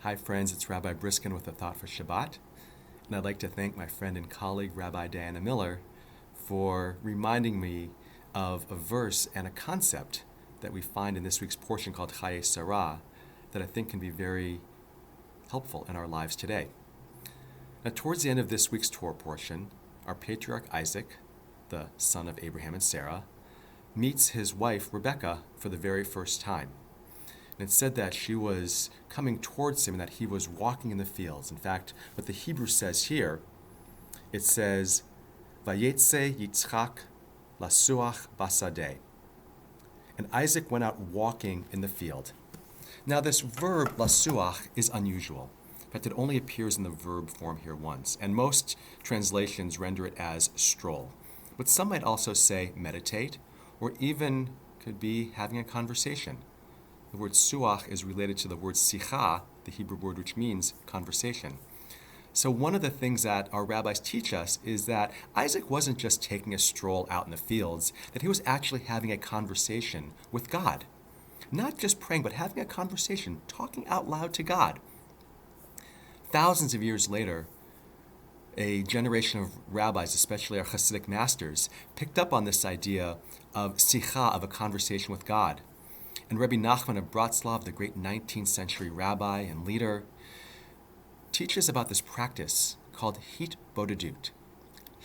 Hi friends, it's Rabbi Briskin with a thought for Shabbat, and I'd like to thank my friend and colleague Rabbi Diana Miller for reminding me of a verse and a concept that we find in this week's portion called Chaye Sarah that I think can be very helpful in our lives today. Now, towards the end of this week's Torah portion, our patriarch Isaac, the son of Abraham and Sarah, meets his wife Rebecca for the very first time. And it said that she was coming towards him and that he was walking in the fields. In fact, what the Hebrew says here, it says, Vayetze Yitzchak lasuach basadeh. And Isaac went out walking in the field. Now this verb lasuach is unusual. In fact, it only appears in the verb form here once, and most translations render it as stroll. But some might also say meditate, or even could be having a conversation. The word suach is related to the word sicha, the Hebrew word which means conversation. So one of the things that our rabbis teach us is that Isaac wasn't just taking a stroll out in the fields, that he was actually having a conversation with God. Not just praying, but having a conversation, talking out loud to God. Thousands of years later, a generation of rabbis, especially our Hasidic masters, picked up on this idea of sicha, of a conversation with God. And Rebbe Nachman of Bratslav, the great 19th century rabbi and leader, teaches about this practice called Hitbodedut.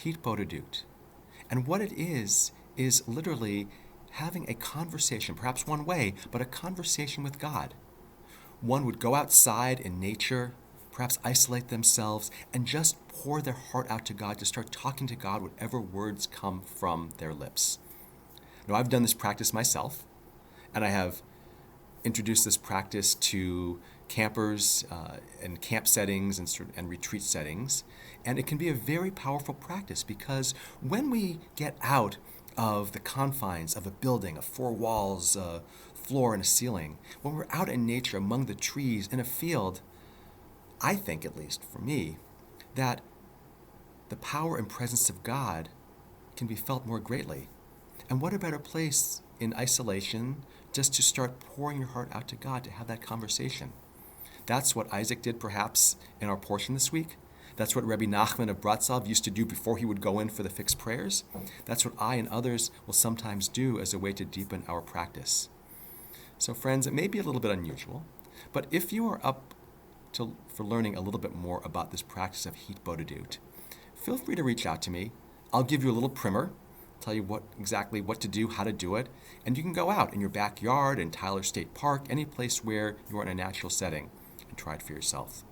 Hitbodedut. And what it is literally having a conversation, perhaps one way, but a conversation with God. One would go outside in nature, perhaps isolate themselves, and just pour their heart out to God, to start talking to God whatever words come from their lips. Now, I've done this practice myself, and I have introduced this practice to campers and camp settings and retreat settings. And it can be a very powerful practice because when we get out of the confines of a building, of four walls, a floor, and a ceiling, when we're out in nature among the trees in a field, I think, at least for me, that the power and presence of God can be felt more greatly. And what a better place in isolation just to start pouring your heart out to God, to have that conversation. That's what Isaac did perhaps in our portion this week. That's what Rebbe Nachman of Bratslav used to do before he would go in for the fixed prayers. That's what I and others will sometimes do as a way to deepen our practice. So friends, it may be a little bit unusual, but if you are up for learning a little bit more about this practice of Hitbodedut, feel free to reach out to me. I'll give you a little primer, tell you exactly what to do, how to do it, and you can go out in your backyard, in Tyler State Park, any place where you are in a natural setting, and try it for yourself.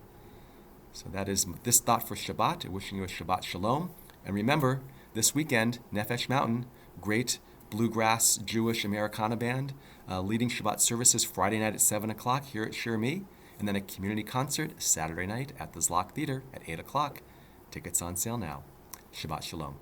So that is this thought for Shabbat, wishing you a Shabbat Shalom. And remember, this weekend, Nefesh Mountain, great bluegrass Jewish Americana band, leading Shabbat services Friday night at 7 o'clock here at Shir Me, and then a community concert Saturday night at the Zlock Theater at 8 o'clock. Tickets on sale now. Shabbat Shalom.